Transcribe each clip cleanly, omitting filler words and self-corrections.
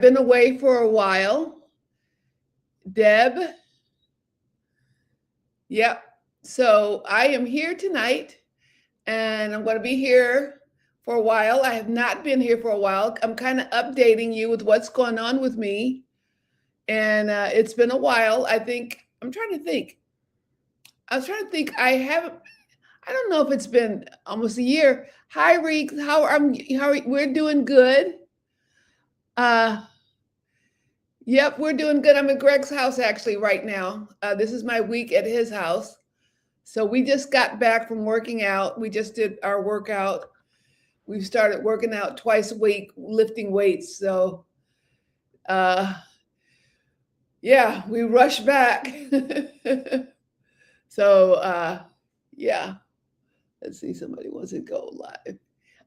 Been away for a while. Deb, yep. So I am here tonight and I'm going to be here for a while. I have not been here for a while. I'm kind of updating you with what's going on with me. And it's been a while. I'm trying to think. I was trying to think. I don't know if it's been almost a year. Hi, Reek. We're doing good. Uh, Yep, we're doing good. I'm at Greg's house actually right now. This is my week at his house. So we just got back from working out. We just did our workout. We've started working out twice a week, lifting weights. So, uh, yeah, we rush back. So, yeah, let's see. Somebody wants to go live.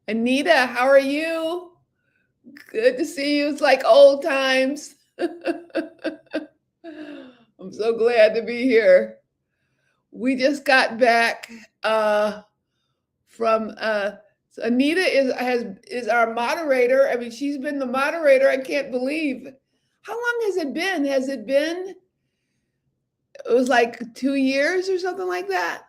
Anita, how are you? Good to see you. It's like old times. I'm so glad to be here. We just got back from so Anita is our moderator. I mean, she's been the moderator. I can't believe. How long has it been? It was like 2 years or something like that.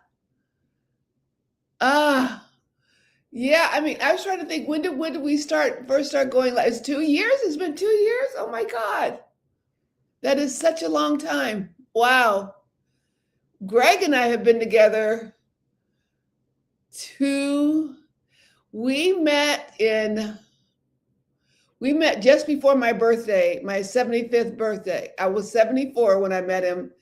Yeah, I mean, I was trying to think when did we first start going live? It's 2 years? It's been 2 years? Oh my God. That is such a long time. Wow. Greg and I have been together we met just before my birthday, my 75th birthday. I was 74 when I met him.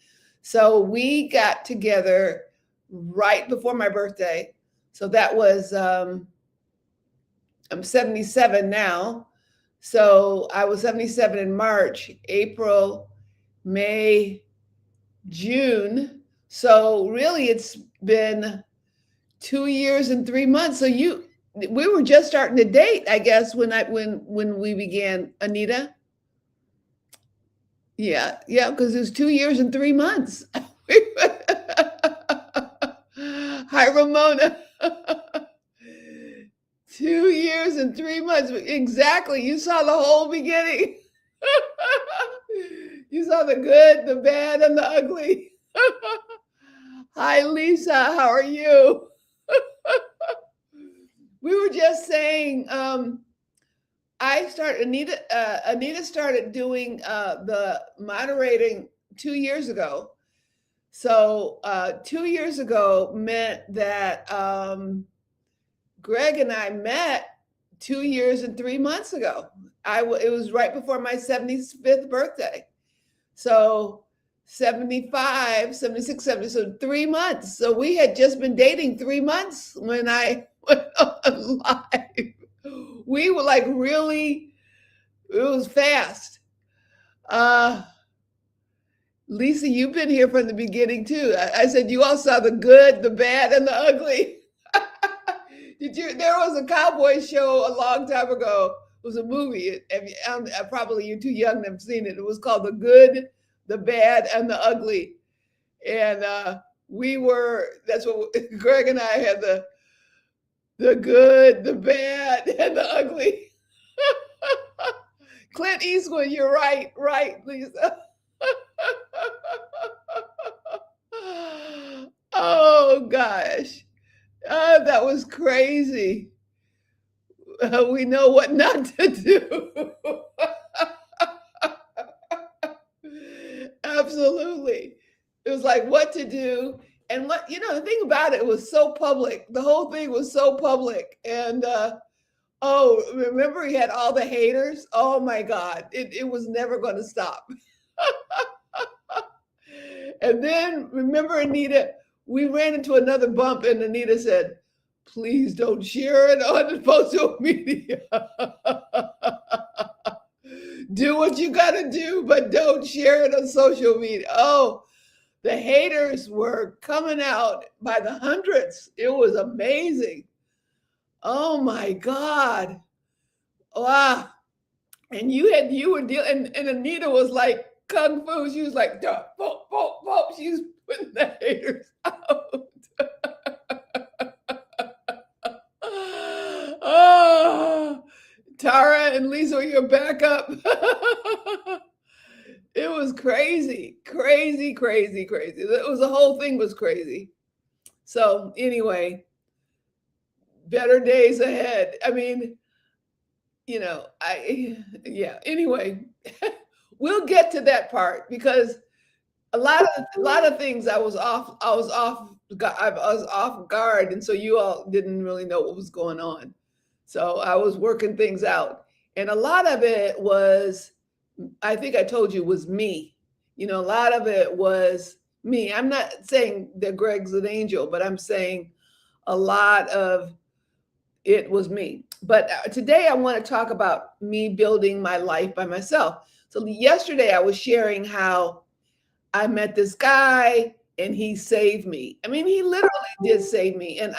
So we got together right before my birthday. So that was, I'm 77 now. So I was 77 in March, April, May, June. So really it's been 2 years and 3 months. So we were just starting to date, I guess, when we began, Anita. Yeah, because it was 2 years and 3 months. Hi, Ramona. 2 years and 3 months. Exactly. You saw the whole beginning. You saw the good, the bad, and the ugly. Hi, Lisa. How are you? We were just saying, Anita started doing the moderating 2 years ago. So 2 years ago meant that Greg and I met 2 years and 3 months ago. It was right before my 75th birthday. So 75, 76, 70, so 3 months. So we had just been dating 3 months when I went on live. We were like really, it was fast. Lisa, you've been here from the beginning too. I said you all saw the good, the bad, and the ugly. There was a cowboy show a long time ago. It was a movie. Probably you're too young to have seen it. It was called The Good, the Bad, and the Ugly. And that's what Greg and I had, the good, the bad, and the ugly. Clint Eastwood, you're right, Lisa. Oh gosh, that was crazy. We know what not to do. Absolutely. It was like what to do. And the thing about it was so public. The whole thing was so public. And remember he had all the haters? Oh my God. It was never going to stop. And then remember, Anita, we ran into another bump and Anita said, please don't share it on social media. Do what you got to do, but don't share it on social media. Oh, the haters were coming out by the hundreds. It was amazing. Oh my God. Wow. And you were dealing, and Anita was like kung fu. She was like, duh, boop, boop, boop. She was putting the haters out. Oh, Tara and Lisa, you're back up. It was crazy, crazy, crazy, crazy. It was the whole thing was crazy. So anyway, better days ahead. I mean, yeah. Anyway, we'll get to that part because a lot of things I was off guard, and so you all didn't really know what was going on. So I was working things out, and a lot of it was, I think I told you, was me. A lot of it was me. I'm not saying that Greg's an angel, but I'm saying a lot of it was me. But today I want to talk about me building my life by myself. So yesterday I was sharing how I met this guy and he saved me. I mean, he literally did save me. And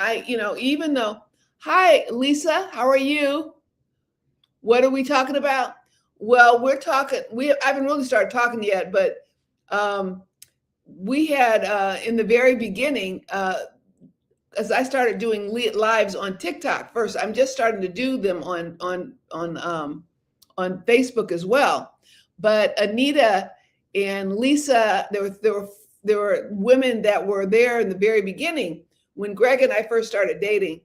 even though, hi, Lisa, how are you? What are we talking about? Well, I haven't really started talking yet, but um, we had in the very beginning, as I started doing lives on TikTok first. I'm just starting to do them on Facebook as well. But Anita and Lisa, there were women that were there in the very beginning when Greg and I first started dating,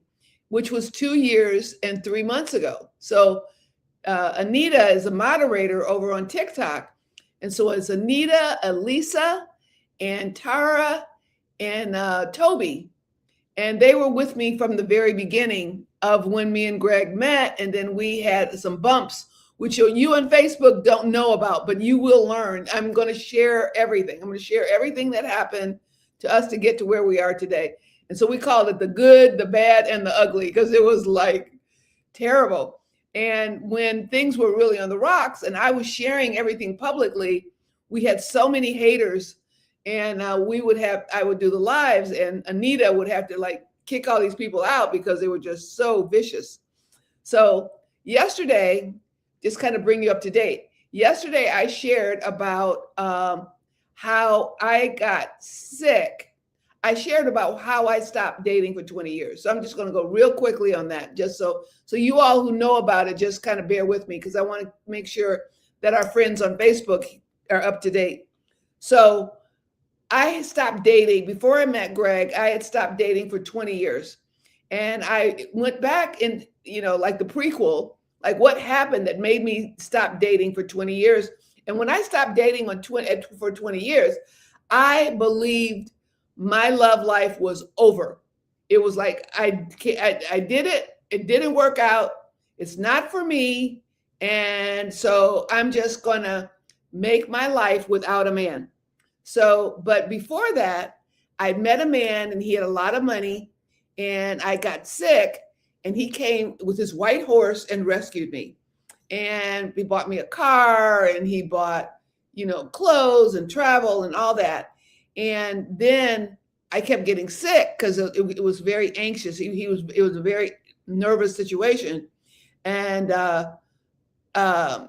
which was 2 years and 3 months ago. So Anita is a moderator over on TikTok, and so it's Anita, Elisa, and Tara, and Toby, and they were with me from the very beginning of when me and Greg met, and then we had some bumps, which you on Facebook don't know about, but you will learn. I'm going to share everything. I'm going to share everything that happened to us to get to where we are today. And so we called it the good, the bad, and the ugly, because it was like terrible. And when things were really on the rocks and I was sharing everything publicly, we had so many haters, and I would do the lives, and Anita would have to like kick all these people out because they were just so vicious. So yesterday, just kind of bring you up to date. Yesterday, I shared about how I got sick. I shared about how I stopped dating for 20 years. So I'm just going to go real quickly on that, just so you all who know about it, just kind of bear with me, because I want to make sure that our friends on Facebook are up to date. So I stopped dating before I met Greg. I had stopped dating for 20 years. And I went back and, like the prequel, like what happened that made me stop dating for 20 years. And when I stopped dating for 20 years, I believed my love life was over. It was like, I did it. It didn't work out. It's not for me. And so I'm just going to make my life without a man. So, but before that, I'd met a man and he had a lot of money, and I got sick, and he came with his white horse and rescued me. And he bought me a car, and he bought, clothes and travel and all that. And then I kept getting sick because it was very anxious. It was a very nervous situation. And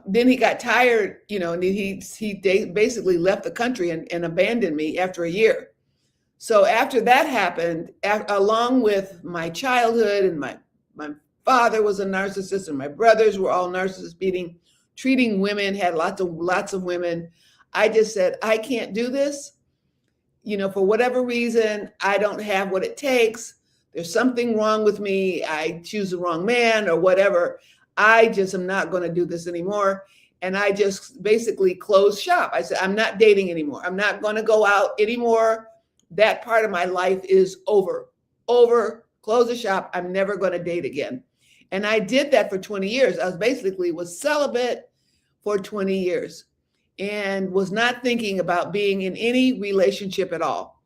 then he got tired, and he basically left the country and abandoned me after a year. So after that happened, along with my childhood, and my father was a narcissist, and my brothers were all narcissists, treating women, had lots of women. I just said, I can't do this. For whatever reason, I don't have what it takes. There's something wrong with me. I choose the wrong man or whatever. I just am not going to do this anymore. And I just basically closed shop. I said, I'm not dating anymore. I'm not going to go out anymore. That part of my life is over. Close the shop. I'm never going to date again. And I did that for 20 years. I was celibate for 20 years and was not thinking about being in any relationship at all.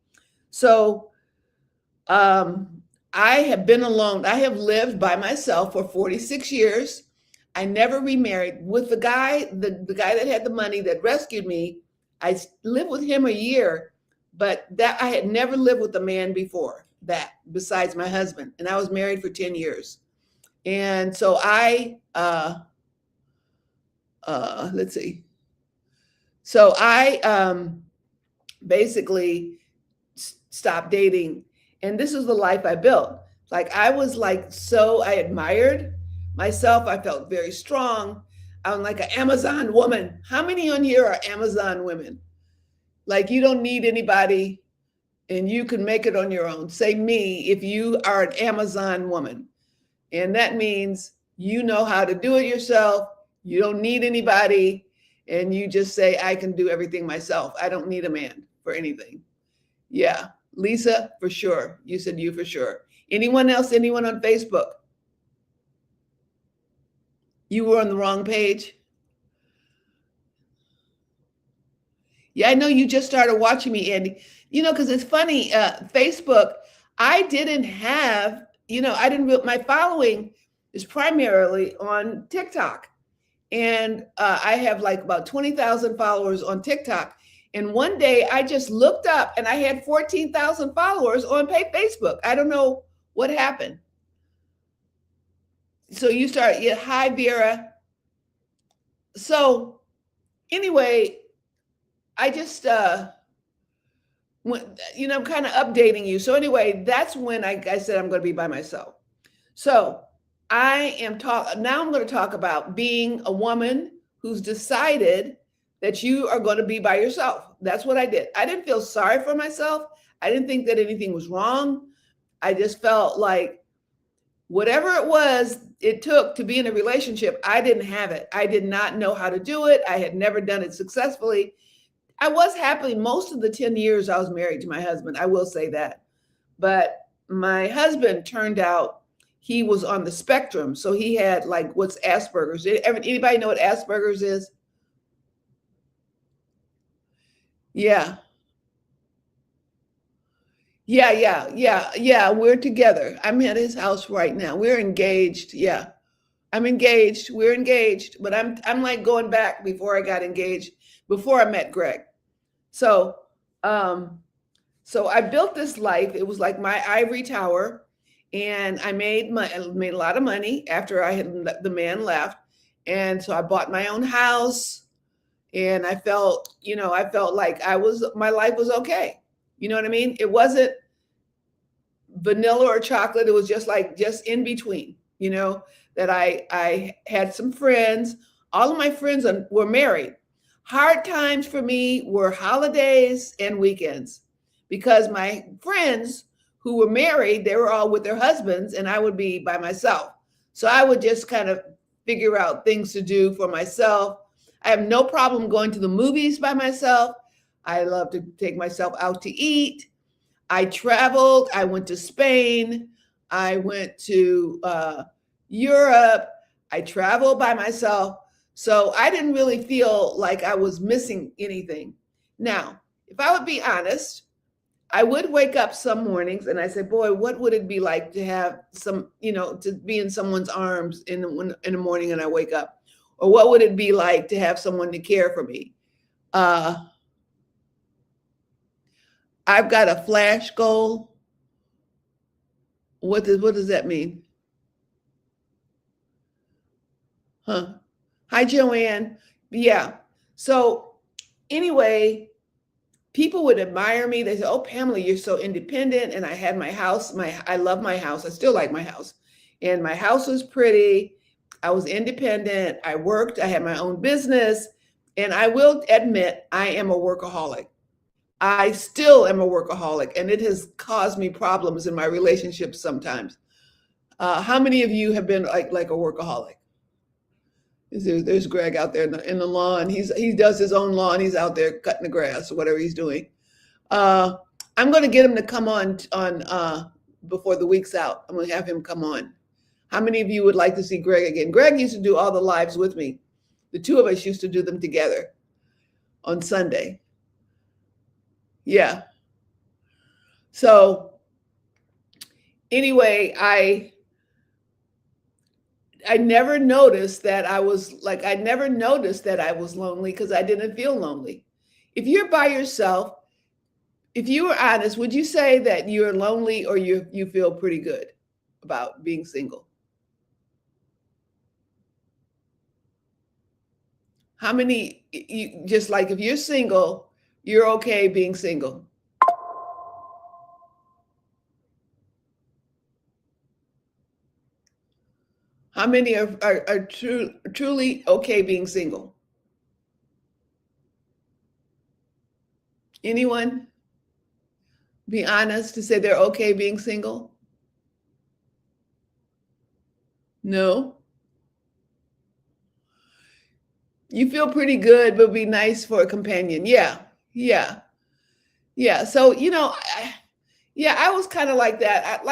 So I have been alone. I have lived by myself for 46 years. I never remarried. With the guy that had the money that rescued me, I lived with him a year, but that I had never lived with a man before that, besides my husband. And I was married for 10 years. And so let's see. So I basically stopped dating. And this is the life I built. Like I was like, so I admired Myself, I felt very strong. I'm like an Amazon woman. How many on here are Amazon women? Like you don't need anybody and you can make it on your own. Say me if you are an Amazon woman. And that means you know how to do it yourself. You don't need anybody. And you just say, I can do everything myself. I don't need a man for anything. Yeah. Lisa, for sure. You said you for sure. Anyone else? Anyone on Facebook? You were on the wrong page. Yeah, I know you just started watching me, Andy. Because it's funny, Facebook, I didn't have, I didn't, my following is primarily on TikTok. And I have like about 20,000 followers on TikTok. And one day I just looked up and I had 14,000 followers on Facebook. I don't know what happened. So you start, yeah, hi, Vera. So anyway, I just, I'm kind of updating you. So anyway, that's when I said I'm going to be by myself. So now I'm going to talk about being a woman who's decided that you are going to be by yourself. That's what I did. I didn't feel sorry for myself. I didn't think that anything was wrong. I just felt like whatever it was it took to be in a relationship, I didn't have it. I did not know how to do it. I had never done it successfully. I was happy most of the 10 years I was married to my husband. I will say that. But my husband turned out he was on the spectrum. So he had like what's Asperger's. Anybody know what Asperger's is? Yeah. Yeah. We're together. I'm at his house right now. We're engaged. Yeah. I'm engaged. We're engaged. But I'm like going back before I got engaged, before I met Greg. So so I built this life. It was like my ivory tower. And I made a lot of money after the man left. And so I bought my own house. And I felt like my life was okay. You know what I mean? It wasn't vanilla or chocolate. It was just in between, that I had some friends. All of my friends were married. Hard times for me were holidays and weekends because my friends who were married, they were all with their husbands and I would be by myself. So I would just kind of figure out things to do for myself. I have no problem going to the movies by myself. I love to take myself out to eat. I traveled. I went to Spain. I went to Europe. I traveled by myself. So I didn't really feel like I was missing anything. Now, if I would be honest, I would wake up some mornings and I said, boy, what would it be like to have to be in someone's arms in the morning and I wake up? Or what would it be like to have someone to care for me? I've got a flash goal. What does that mean? Huh? Hi, Joanne. Yeah. So anyway, people would admire me. They say, "Oh, Pamela, you're so independent." And I had my house. I love my house. I still like my house, and my house was pretty. I was independent. I worked. I had my own business, and I will admit I am a workaholic. I still am a workaholic, and it has caused me problems in my relationships sometimes. How many of you have been like a workaholic? There's Greg out there in the lawn. He does his own lawn. He's out there cutting the grass or whatever he's doing. I'm going to get him to come on before the week's out. I'm going to have him come on. How many of you would like to see Greg again? Greg used to do all the lives with me. The two of us used to do them together on Sunday. Yeah. So anyway, I never noticed that I was lonely because I didn't feel lonely. If you're by yourself, if you were honest, would you say that you're lonely or you feel pretty good about being single? How many, just like if you're single, you're okay being single? How many are truly okay being single? Anyone be honest to say they're okay being single? No? You feel pretty good, but be nice for a companion. Yeah. Yeah. Yeah. So, yeah, I was kind of like that.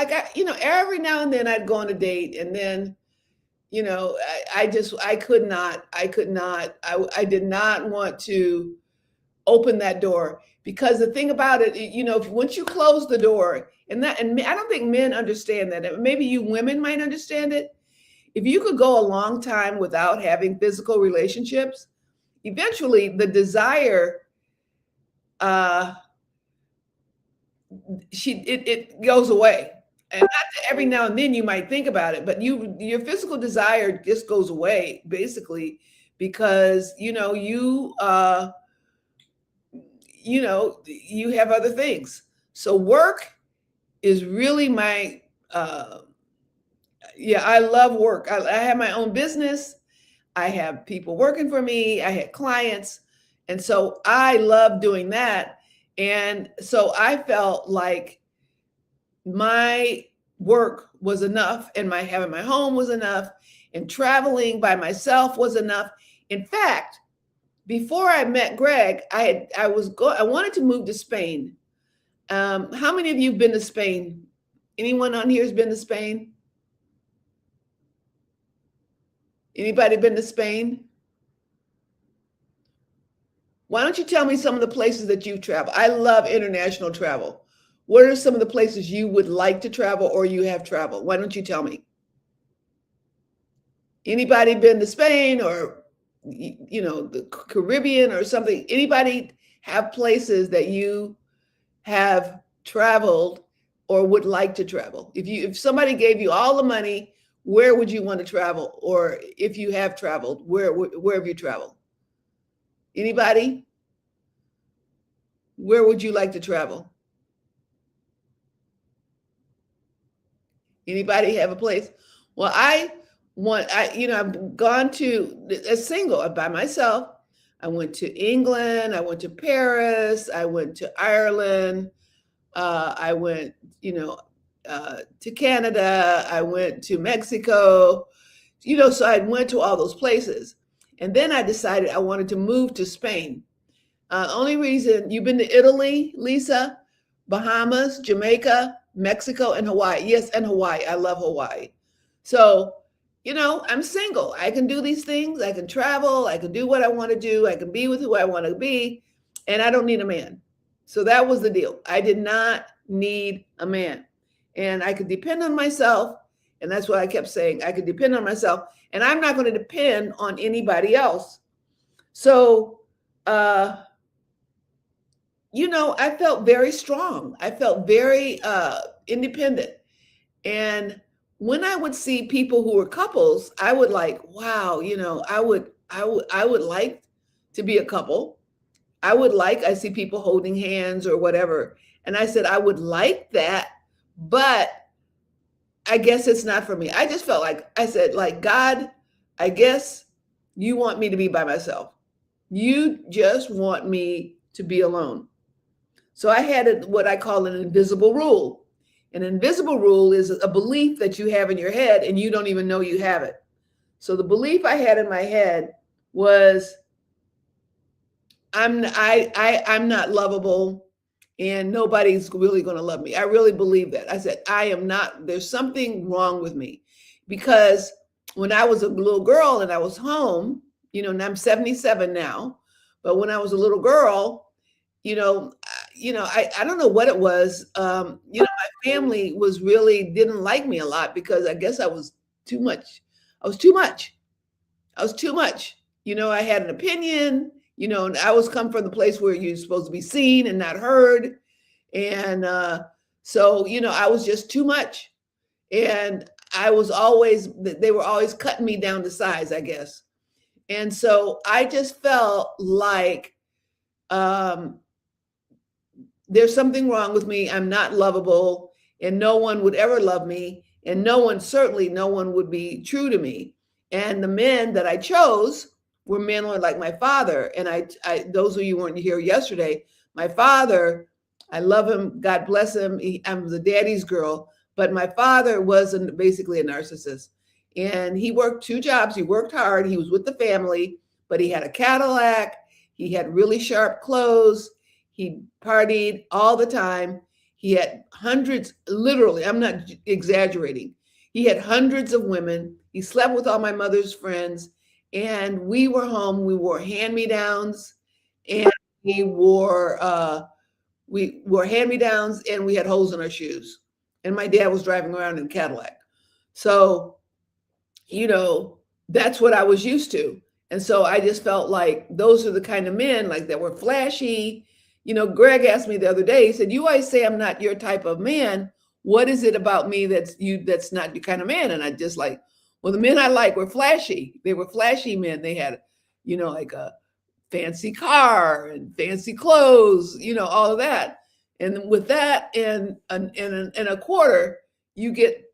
Every now and then I'd go on a date and then, I did not want to open that door because the thing about it, once you close the door I don't think men understand that. Maybe you women might understand it. If you could go a long time without having physical relationships, eventually the desire, uh, it goes away. And not that every now and then you might think about it, but your physical desire just goes away basically because you have other things. So work is really my yeah, I love work. I have my own business. I have people working for me. I had clients. And so I love doing that. And so I felt like my work was enough and my having my home was enough and traveling by myself was enough. In fact, before I met Greg, I wanted to move to Spain. How many of you have been to Spain? Anyone on here has been to Spain? Anybody been to Spain? Why don't you tell me some of the places that you've traveled? I love international travel. What are some of the places you would like to travel or you have traveled? Why don't you tell me? Anybody been to Spain or the Caribbean or something? Anybody have places that you have traveled or would like to travel? If somebody gave you all the money, where would you want to travel? Or if you have traveled, where have you traveled? Anybody? Where would you like to travel? Anybody have a place? Well, I've gone to a single by myself. I went to England. I went to Paris. I went to Ireland. I went, to Canada. I went to Mexico. So I went to all those places, and then I decided I wanted to move to Spain. Only reason you've been to Italy, Lisa, Bahamas, Jamaica, Mexico, and Hawaii. Yes, and Hawaii. I love Hawaii. So, I'm single. I can do these things. I can travel. I can do what I want to do. I can be with who I want to be. And I don't need a man. So that was the deal. I did not need a man. And I could depend on myself. And that's what I kept saying. I could depend on myself. And I'm not going to depend on anybody else. So, I felt very strong. I felt very independent. And when I would see people who were couples, I would like, wow, I would like to be a couple. I see people holding hands or whatever. And I said, I would like that, but I guess it's not for me. I just felt like I said, like, God, I guess you want me to be by myself. You just want me to be alone. So I had what I call an invisible rule. An invisible rule is a belief that you have in your head and you don't even know you have it. So the belief I had in my head was I'm not lovable and nobody's really going to love me. I really believe that. I said I am not. There's something wrong with me because when I was a little girl and I was home, and I'm 77 now, but when I was a little girl, I don't know what it was. My family didn't like me a lot because I guess I was too much. I was too much. I was too much. I had an opinion, and I was come from the place where you're supposed to be seen and not heard. And so, I was just too much. And they were always cutting me down to size, I guess. And so I just felt like, there's something wrong with me. I'm not lovable and no one would ever love me. And no one, certainly no one would be true to me. And the men that I chose were men like my father. And those of you who weren't here yesterday, my father, I love him. God bless him. I'm the daddy's girl, but my father was basically a narcissist. And he worked two jobs. He worked hard. He was with the family, but he had a Cadillac. He had really sharp clothes. He partied all the time. He had hundreds, literally, I'm not exaggerating. He had hundreds of women. He slept with all my mother's friends. And we were home. We wore hand-me-downs, and we wore hand-me-downs, and we had holes in our shoes. And my dad was driving around in a Cadillac. So, you know, that's what I was used to. And so I just felt like those are the kind of men like that were flashy. Greg asked me the other day, he said, "You always say I'm not your type of man. What is it about me that's not your kind of man?" And I just like, well, the men I like were flashy. They were flashy men. They had, like a fancy car and fancy clothes, all of that. And with that and a quarter, you could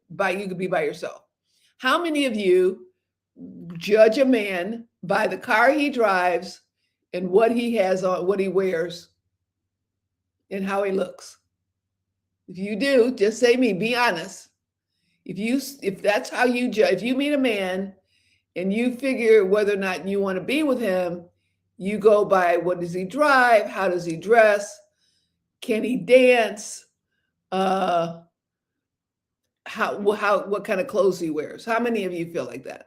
be by yourself. How many of you judge a man by the car he drives and what he has on, what he wears, and how he looks? If you do, just say me, be honest. If that's how you judge, if you meet a man and you figure whether or not you want to be with him, you go by what does he drive, how does he dress, can he dance, what kind of clothes he wears. How many of you feel like that?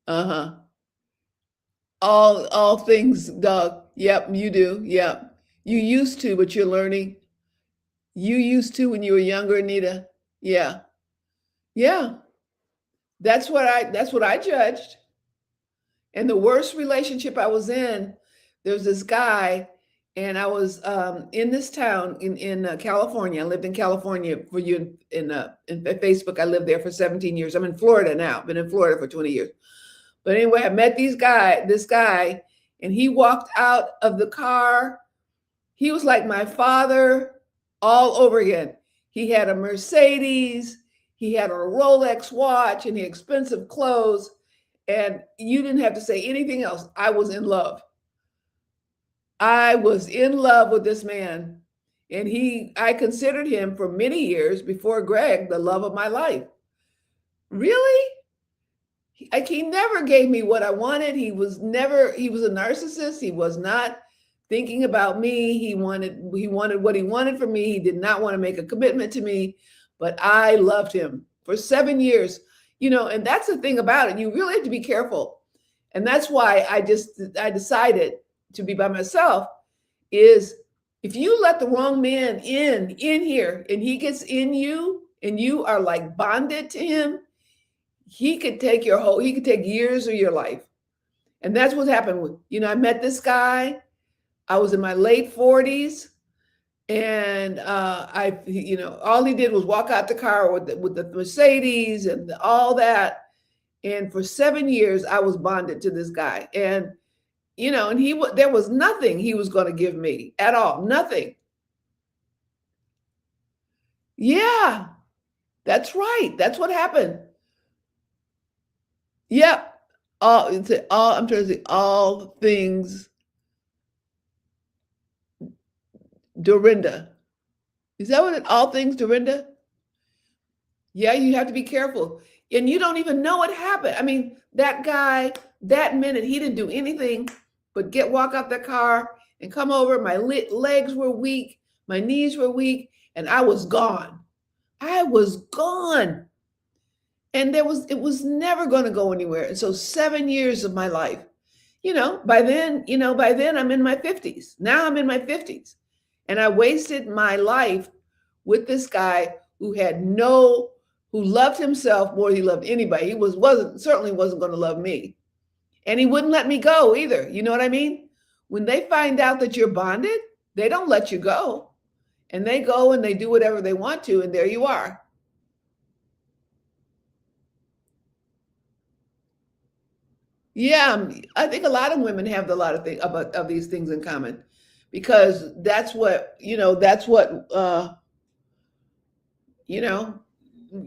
Uh-huh. All things, Doug. Yep, you do. Yep. You used to, but you're learning. You used to when you were younger, Anita. Yeah. Yeah. That's what I judged. And the worst relationship I was in, there was this guy, and I was in this town in California. I lived in California for you in Facebook. I lived there for 17 years. I'm in Florida now. Been in Florida for 20 years. But anyway, I met this guy, and he walked out of the car. He was like my father all over again. He had a Mercedes, he had a Rolex watch, and he had expensive clothes. And you didn't have to say anything else. I was in love. I was in love with this man. And I considered him for many years before Greg, the love of my life. Really? He never gave me what I wanted. He was a narcissist. He was not thinking about me. He wanted what he wanted from me. He did not want to make a commitment to me, but I loved him for 7 years. And that's the thing about it. You really have to be careful. And that's why I decided to be by myself, is if you let the wrong man in here and he gets in you and you are like bonded to him, he could take years of your life. And that's what happened. I met this guy. I was in my late 40s. And all he did was walk out the car with the Mercedes and all that. And for 7 years, I was bonded to this guy. And, there was nothing he was going to give me at all. Nothing. Yeah, that's right. That's what happened. Yep. I'm trying to say all things Dorinda. Is that what all things Dorinda? Yeah, you have to be careful. And you don't even know what happened. I mean, that guy, that minute, he didn't do anything but walk out the car and come over. My legs were weak. My knees were weak. And I was gone. I was gone. And it was never going to go anywhere. And so 7 years of my life, by then I'm in my 50s. Now I'm in my 50s. And I wasted my life with this guy who loved himself more than he loved anybody. He certainly wasn't going to love me. And he wouldn't let me go either. You know what I mean? When they find out that you're bonded, they don't let you go. And they go and they do whatever they want to, and there you are. Yeah, I think a lot of women have a lot of these things in common, because that's what you know,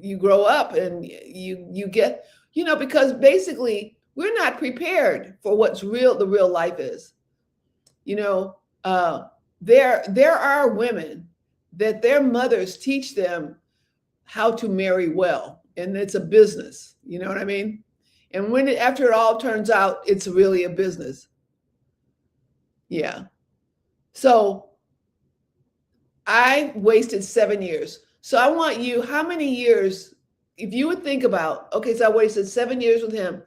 you grow up and you get, because basically we're not prepared for what's real, the real life is. You know, uh, there are women that their mothers teach them how to marry well, and it's a business. You know what I mean? And after it all turns out, it's really a business. Yeah. So I wasted 7 years. So I want you, how many years, if you would think about, okay, so I wasted 7 years with him.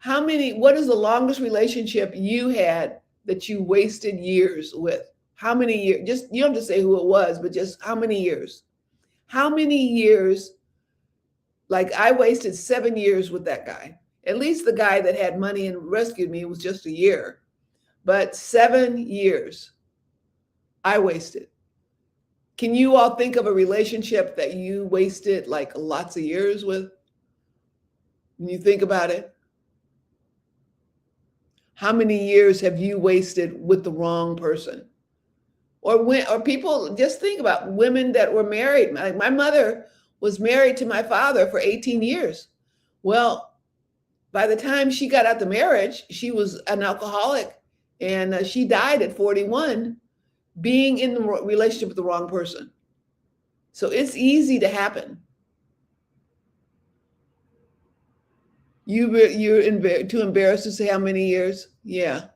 What is the longest relationship you had that you wasted years with? How many years? Just, you don't have to say who it was, but just how many years? How many years? Like, I wasted 7 years with that guy. At least the guy that had money and rescued me was just a year, but 7 years I wasted. Can you all think of a relationship that you wasted like lots of years with? When you think about it, how many years have you wasted with the wrong person? Or people, just think about women that were married. Like, my mother was married to my father for 18 years. Well, by the time she got out the marriage, she was an alcoholic, and she died at 41, being in the relationship with the wrong person. So it's easy to happen. You're too embarrassed to say how many years. Yeah.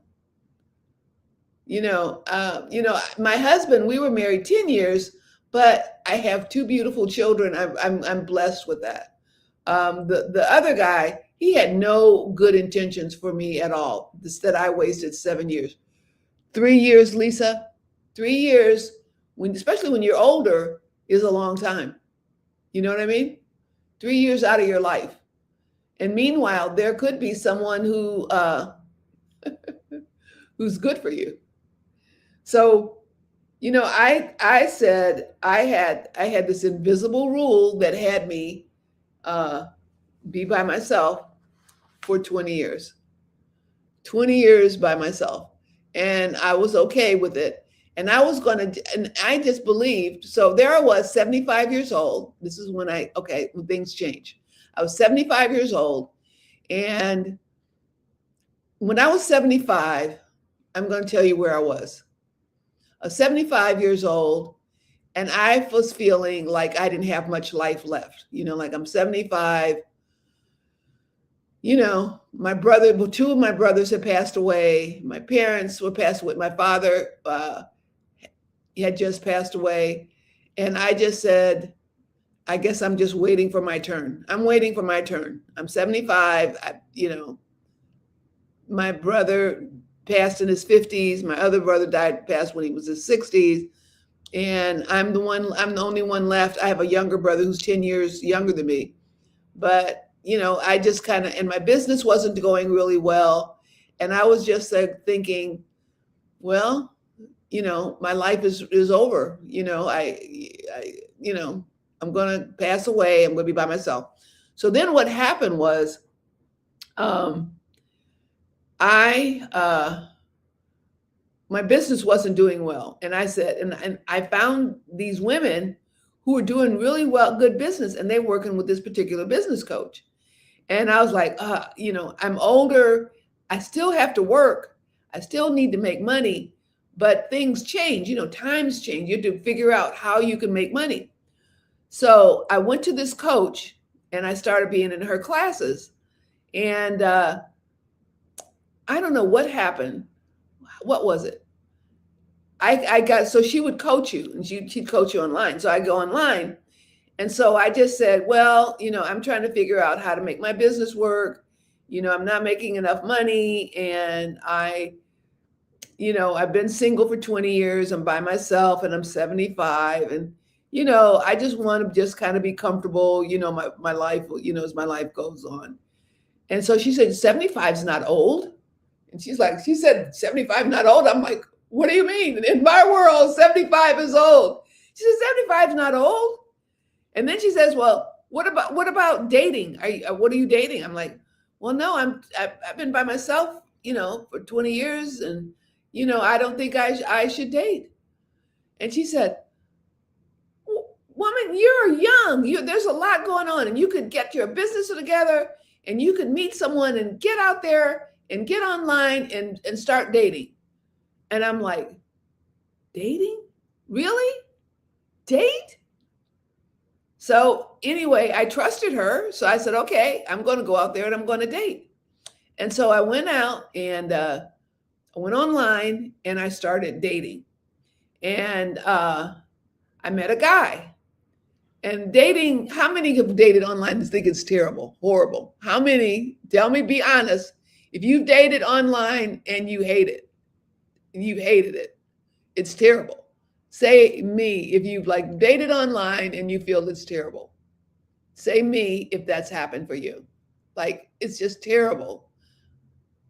My husband, we were married 10 years, but I have two beautiful children. I'm blessed with that. The other guy, he had no good intentions for me at all. Instead, I wasted 7 years. 3 years, Lisa. 3 years, especially when you're older, is a long time. You know what I mean? 3 years out of your life. And meanwhile, there could be someone who's good for you. So, I said I had this invisible rule that had me be by myself for 20 years. 20 years by myself. And I was okay with it. And I just believed. So there I was, 75 years old. This is when when things change. I was 75 years old. And when I was 75, I'm going to tell you where I was. I was 75 years old, and I was feeling like I didn't have much life left. Like, I'm 75. Two of my brothers had passed away. My parents were passed away. My father had just passed away. And I just said, I guess I'm just waiting for my turn. I'm waiting for my turn. I'm 75. My brother passed in his 50s. My other brother passed when he was in his 60s. And I'm the only one left. I have a younger brother who's 10 years younger than me. But, I just kind of, and my business wasn't going really well. And I was just thinking, well, my life is over. I'm going to pass away. I'm going to be by myself. So then what happened was, my business wasn't doing well. And I said, and I found these women who were doing really well, good business, and they're working with this particular business coach. And I was like, I'm older. I still have to work. I still need to make money, but things change, times change. You have to figure out how you can make money. So I went to this coach and I started being in her classes. And I don't know what happened. What was it? So she would coach you, and she'd coach you online. So I go online. And so I just said, well, I'm trying to figure out how to make my business work. I'm not making enough money. And I've been single for 20 years. I'm by myself and I'm 75. And, I just want to just kind of be comfortable, my life, as my life goes on. And so she said, 75 is not old. And she said, 75 not old. I'm like, what do you mean? In my world, 75 is old. She said, 75 is not old. And then she says, well, what about dating? What are you dating? I'm like, well, no, I've been by myself, for 20 years. And, I don't think I should date. And she said, woman, you're young. There's a lot going on, and you could get your business together, and you could meet someone and get out there and get online and start dating. And I'm like, dating? Really? Date? So anyway, I trusted her. So I said, okay, I'm going to go out there and I'm going to date. And so I went out and I went online and I started dating. And I met a guy. And dating, how many have dated online and think it's terrible, horrible? How many, tell me, be honest, if you've dated online and you hate it, you hated it, it's terrible. Say me if you've like dated online and you feel it's terrible. Say me if that's happened for you. Like it's just terrible.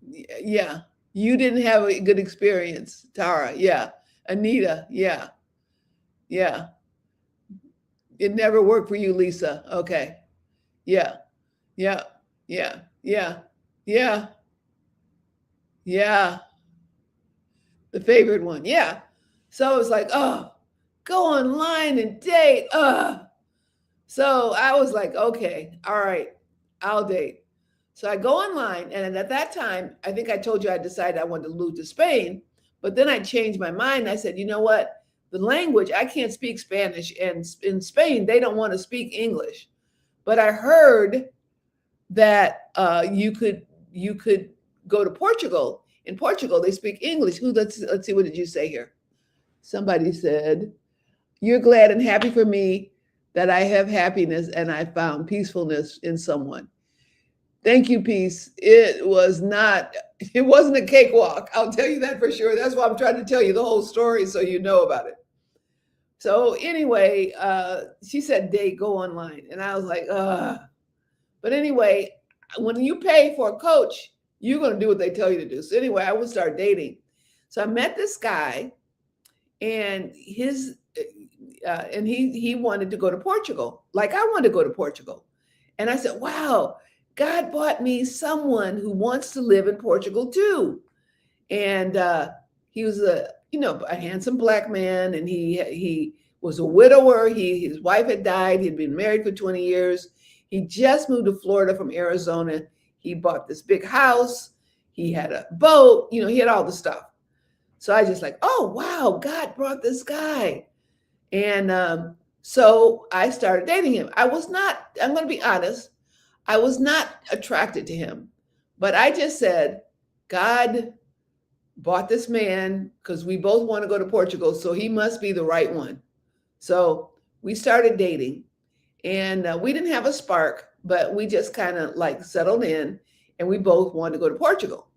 Yeah. You didn't have a good experience, Tara. Yeah. Anita. Yeah. Yeah. It never worked for you, Lisa. Okay. Yeah. Yeah. Yeah. Yeah. Yeah. Yeah. The favorite one. Yeah. So I was like, oh, go online and date. So I was like, okay, all right, I'll date. So I go online, and at that time, I think I told you I decided I wanted to move to Spain, but then I changed my mind. I said, you know what? The language, I can't speak Spanish, and in Spain, they don't want to speak English. But I heard that you could go to Portugal. In Portugal, they speak English. Let's see, what did you say here? Somebody said, you're glad and happy for me that I have happiness and I found peacefulness in someone. Thank you, peace. It wasn't a cakewalk. I'll tell you that for sure. That's why I'm trying to tell you the whole story so you know about it. So anyway, she said, date, go online. And I was like, but anyway, when you pay for a coach, you're going to do what they tell you to do. So anyway, I would start dating. So I met this guy, and he wanted to go to Portugal, like I wanted to go to Portugal. And I said, wow, God bought me someone who wants to live in Portugal too. And he was a handsome Black man, and he was a widower. His wife had died. He'd been married for 20 years. He just moved to Florida from Arizona. He bought this big house. He had a boat. He had all the stuff. So I just like, oh, wow, God brought this guy. And so I started dating him. I'm going to be honest, I was not attracted to him, but I just said, God bought this man because we both want to go to Portugal, so he must be the right one. So we started dating, and we didn't have a spark, but we just kind of like settled in, and we both wanted to go to Portugal.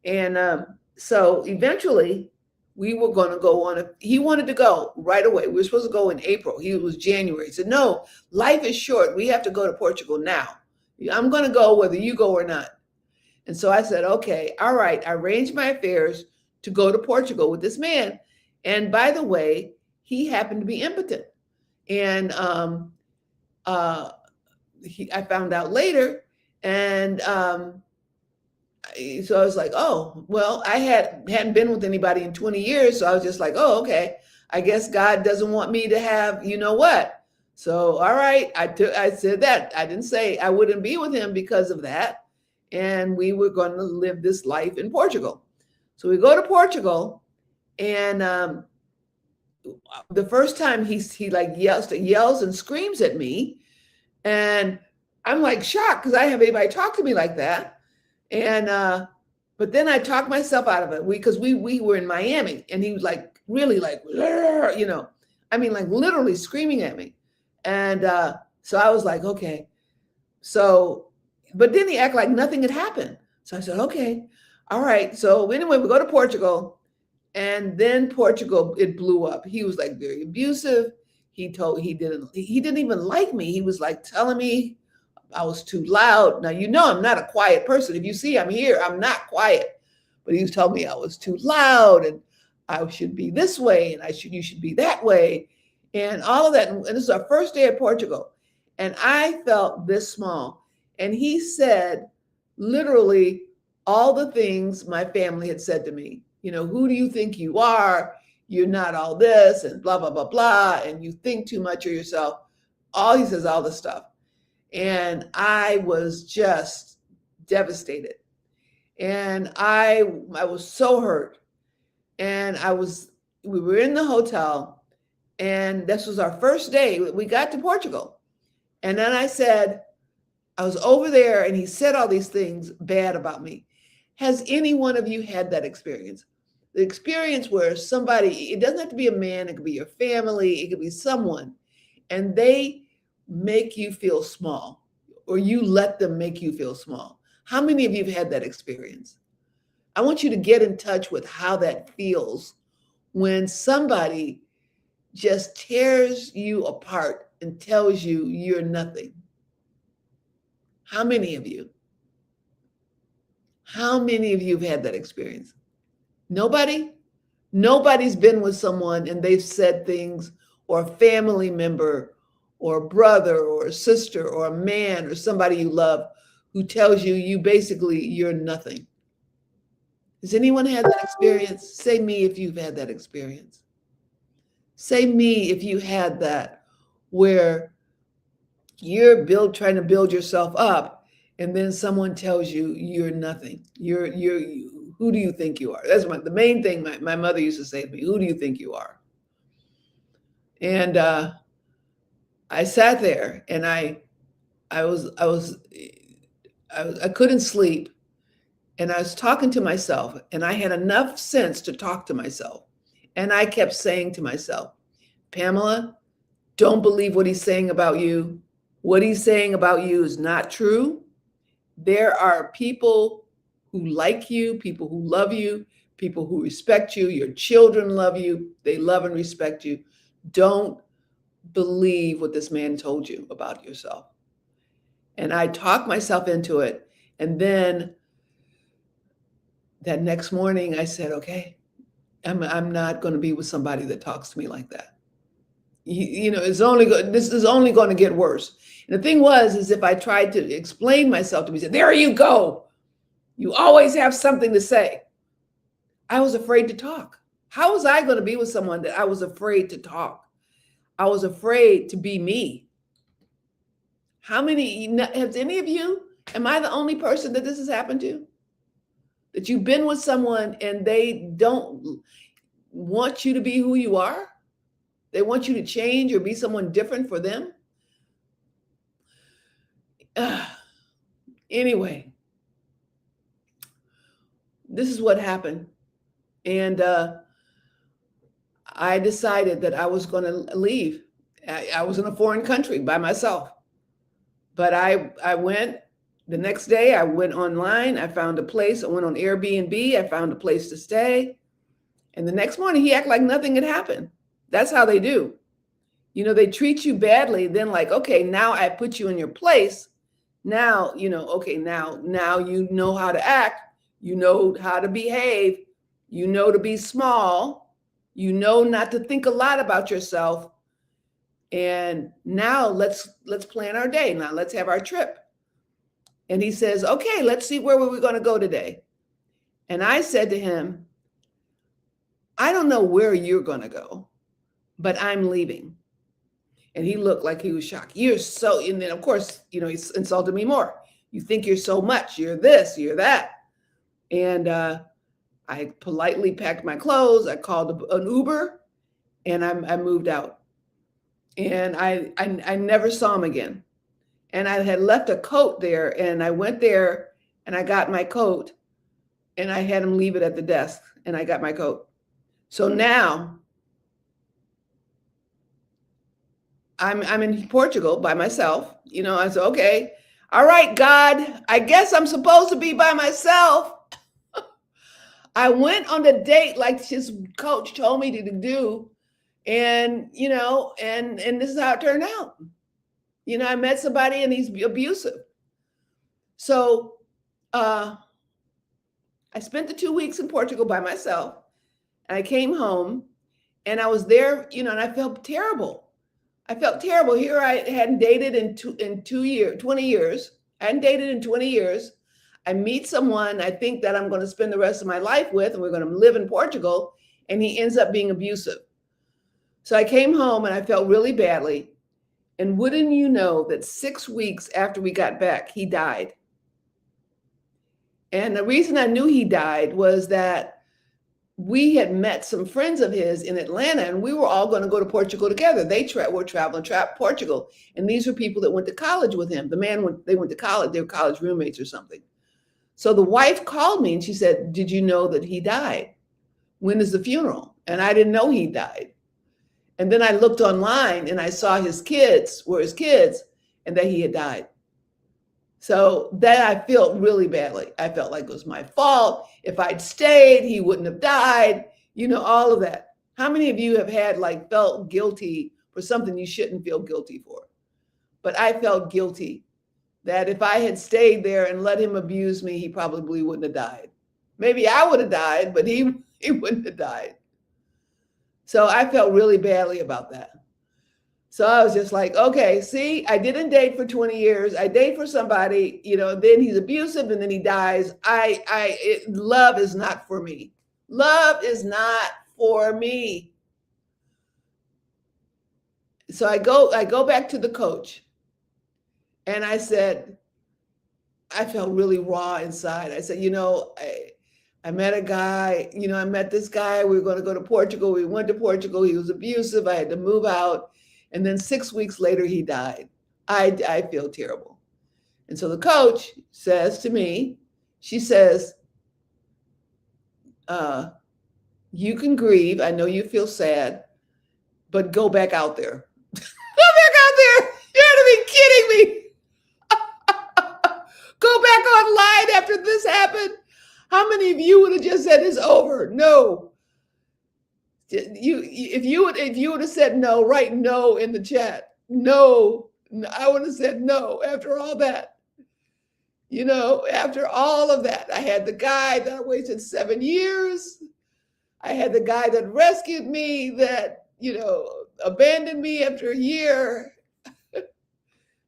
And so eventually we were going to go on he wanted to go right away. We were supposed to go in April. It was January. He said, no, life is short. We have to go to Portugal now. I'm going to go whether you go or not. And so I said, okay, all right. I arranged my affairs to go to Portugal with this man. And by the way, he happened to be impotent. And I found out later. And so I was like, oh, well, I hadn't been with anybody in 20 years. So I was just like, oh, okay. I guess God doesn't want me to have, you know what? So, all right. I said that. I didn't say I wouldn't be with him because of that. And we were going to live this life in Portugal. So we go to Portugal, and the first time he like yells and screams at me, and I'm like shocked because I didn't have anybody talk to me like that. And but then I talked myself out of it because we were in Miami, and he was like really like, I mean like literally screaming at me. And so I was like, okay. So, but then he acted like nothing had happened. So I said, okay, all right. So anyway, we go to Portugal, and then Portugal, it blew up. He was like very abusive. He didn't even like me. He was like telling me I was too loud. Now, I'm not a quiet person. If you see I'm here, I'm not quiet. But he was telling me I was too loud, and I should be this way, and you should be that way, and all of that. And this is our first day at Portugal. And I felt this small. And he said literally all the things my family had said to me. Who do you think you are? You're not all this, and blah, blah, blah, blah. And you think too much of yourself. all he says, all the stuff. And I was just devastated. And I was so hurt. And we were in the hotel, and this was our first day. We got to Portugal. And then I was over there, and he said all these things bad about me. Has any one of you had that experience? The experience where somebody, it doesn't have to be a man, it could be your family, it could be someone, and they make you feel small, or you let them make you feel small. How many of you have had that experience? I want you to get in touch with how that feels when somebody just tears you apart and tells you you're nothing. How many of you? How many of you have had that experience? Nobody? Nobody's been with someone and they've said things, or a family member, or a brother, or a sister, or a man, or somebody you love who tells you you're nothing. Has anyone had that experience? Say me if you've had that experience. Say me if you had that, where you're trying to build yourself up, and then someone tells you you're nothing. Who do you think you are? That's the main thing my mother used to say to me. Who do you think you are? And I sat there, and I couldn't sleep, and I was talking to myself, and I had enough sense to talk to myself. And I kept saying to myself, Pamela, don't believe what he's saying about you. What he's saying about you is not true. There are people who like you, people who love you, people who respect you. Your children love you. They love and respect you. Don't believe what this man told you about yourself. And I talked myself into it. And then that next morning I said, okay, I'm not going to be with somebody that talks to me like that. This is only going to get worse. And the thing is if I tried to explain myself to me, said, there you go. You always have something to say. I was afraid to talk. How was I going to be with someone that I was afraid to talk? I was afraid to be me. Has any of you, am I the only person that this has happened to? That you've been with someone and they don't want you to be who you are? They want you to change or be someone different for them? Anyway, this is what happened. And I decided that I was going to leave. I was in a foreign country by myself. But I went the next day. I went online. I found a place. I went on Airbnb. I found a place to stay. And the next morning, he acted like nothing had happened. That's how they do. They treat you badly. Then like, okay, now I put you in your place. Now, okay, now you know how to act. You know how to behave. You know to be small. You know not to think a lot about yourself. And now let's plan our day. Now let's have our trip. And he says, okay, let's see where we're going to go today. And I said to him, I don't know where you're going to go, but I'm leaving. And he looked like he was shocked. And then of course, he insulted me more. You think you're so much, you're this, you're that. And I politely packed my clothes. I called an Uber, and I moved out. And I never saw him again. And I had left a coat there, and I went there and I got my coat, and I had him leave it at the desk, and I got my coat. So now I'm in Portugal by myself. I said, okay, all right, God, I guess I'm supposed to be by myself. I went on the date like his coach told me to do. And, and this is how it turned out. I met somebody and he's abusive. So I spent the 2 weeks in Portugal by myself. And I came home and I was there, and I felt terrible. Here I hadn't dated in 20 years. I hadn't dated in 20 years. I meet someone I think that I'm going to spend the rest of my life with, and we're going to live in Portugal, and he ends up being abusive. So I came home and I felt really badly. And wouldn't you know that 6 weeks after we got back, he died. And the reason I knew he died was that we had met some friends of his in Atlanta, and we were all going to go to Portugal together. They were traveling Portugal, and these were people that went to college with him. They went to college; they were college roommates or something. So the wife called me and she said, "Did you know that he died? When is the funeral?" And I didn't know he died. And then I looked online and I saw his kids were his kids, and that he had died. So then I felt really badly. I felt like it was my fault. If I'd stayed, he wouldn't have died, all of that. How many of you have felt guilty for something you shouldn't feel guilty for? But I felt guilty that if I had stayed there and let him abuse me, he probably wouldn't have died. Maybe I would have died, but he wouldn't have died. So I felt really badly about that. So I was just like, okay, see, I didn't date for 20 years. I date for somebody, then he's abusive and then he dies. Love is not for me. Love is not for me. So I go back to the coach and I said, I felt really raw inside. I said, I met a guy, I met this guy. We were going to go to Portugal. We went to Portugal. He was abusive. I had to move out. And then 6 weeks later, he died. I feel terrible. And so the coach says to me, she says, you can grieve. I know you feel sad, but go back out there. Go back out there. You got to be kidding me. Go back online after this happened. How many of you would have just said it's over? No. If you would have said no, write no in the chat. No, I would have said no after all that. After all of that, I had the guy that I wasted 7 years. I had the guy that rescued me that, abandoned me after a year.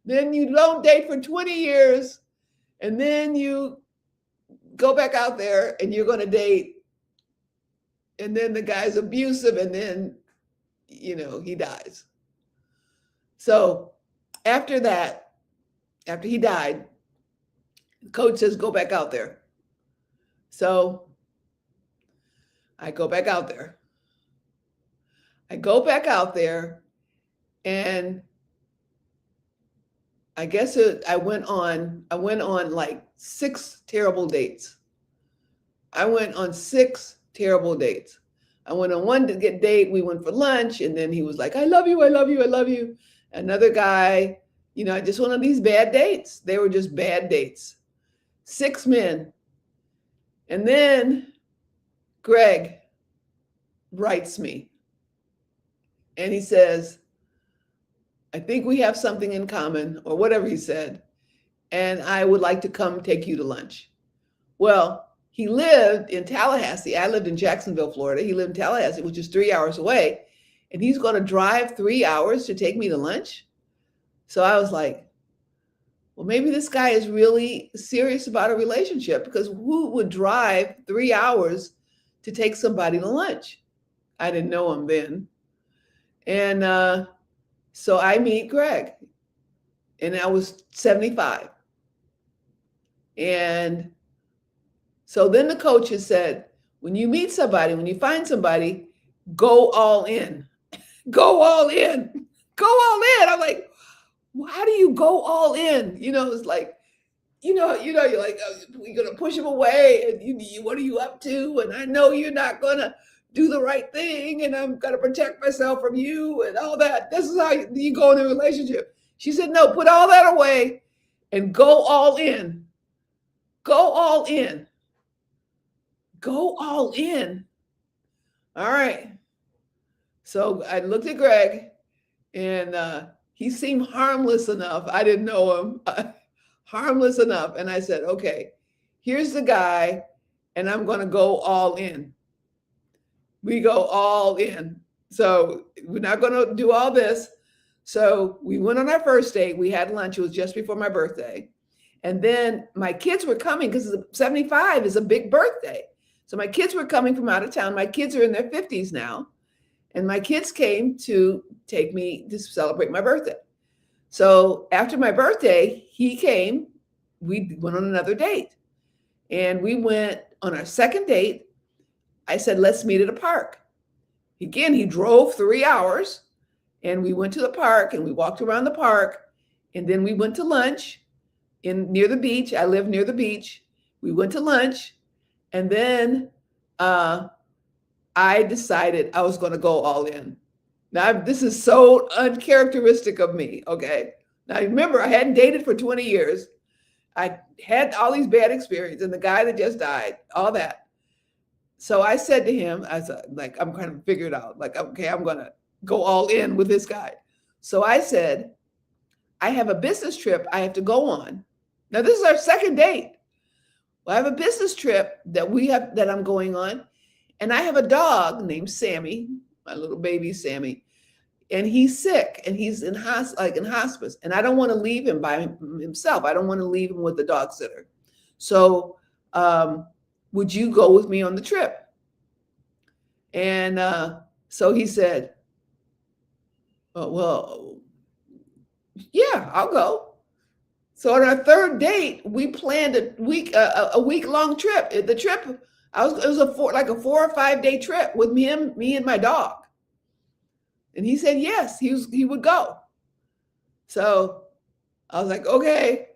Then you don't date for 20 years. And then you go back out there and you're going to date. And then the guy's abusive and then, he dies. So after that, after he died, the coach says, go back out there. So I go back out there. And I guess I went on like 6 terrible dates. I went on 6 terrible dates. I went on one date. We went for lunch, and then he was like, I love you, I love you, I love you. Another guy, just one of these bad dates. They were just bad dates. 6 men. And then Greg writes me, and he says, I think we have something in common, or whatever he said, and I would like to come take you to lunch. Well, he lived in Tallahassee. I lived in Jacksonville, Florida. He lived in Tallahassee, which is 3 hours away. And he's going to drive 3 hours to take me to lunch. So I was like, well, maybe this guy is really serious about a relationship, because who would drive 3 hours to take somebody to lunch? I didn't know him then. And so I meet Greg, and I was 75. And so then the coach has said, when you meet somebody, when you find somebody, go all in. Go all in. Go all in. I'm like, well, how do you go all in? It's like, you're like, oh, you're going to push him away. And what are you up to? And I know you're not going to do the right thing. And I'm going to protect myself from you and all that. This is how you go in a relationship. She said, no, put all that away and go all in. Go all in. Go all in. All right. So I looked at Greg, and he seemed harmless enough. I didn't know him. Harmless enough. And I said, okay, here's the guy, and I'm going to go all in. We go all in. So we're not going to do all this. So we went on our first date. We had lunch. It was just before my birthday. And then my kids were coming, because 75 is a big birthday. So my kids were coming from out of town. My kids are in their 50s now. And my kids came to take me to celebrate my birthday. So after my birthday, he came. We went on another date. And we went on our second date. I said, let's meet at a park. Again, he drove 3 hours and we went to the park and we walked around the park. And then we went to lunch in near the beach. I live near the beach. We went to lunch. And then I decided I was going to go all in. Now, this is so uncharacteristic of me. Okay. Now, remember, I hadn't dated for 20 years. I had all these bad experiences and the guy that just died, all that. So I said to him, I said, like, I'm kind of figured out, like, okay, I'm going to go all in with this guy. So I said, I have a business trip I have to go on. Now, this is our second date. Well, I have a business trip that I'm going on. And I have a dog named Sammy, my little baby Sammy. And he's sick and he's in hospice. And I don't want to leave him by himself. I don't want to leave him with the dog sitter. So would you go with me on the trip? And so he said, oh, well, yeah, I'll go. So on our third date, we planned a week-long trip. The trip, it was a 4 or 5 day trip with me and my dog. And he said, yes, he would go. So I was like, okay.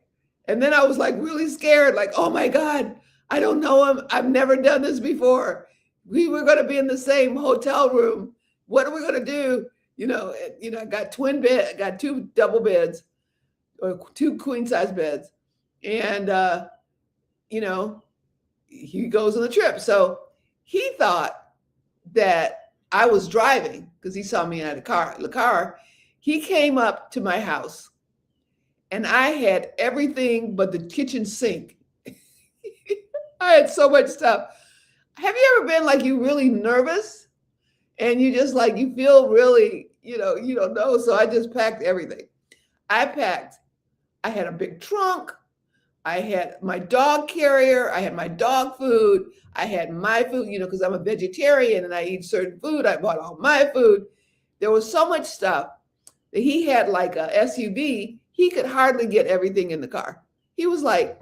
And then I was like really scared, like, oh my God, I don't know him. I've never done this before. We were going to be in the same hotel room. What are we going to do? I got I got 2 double beds or 2 queen size beds. And, he goes on the trip. So he thought that I was driving because he saw me in the car. He came up to my house and I had everything but the kitchen sink. I had so much stuff. Have you ever been like you really nervous and you just like, you feel really, you don't know. So I just packed everything. I had a big trunk. I had my dog carrier. I had my dog food. I had my food, because I'm a vegetarian and I eat certain food. I bought all my food. There was so much stuff that he had like a SUV. He could hardly get everything in the car. He was like,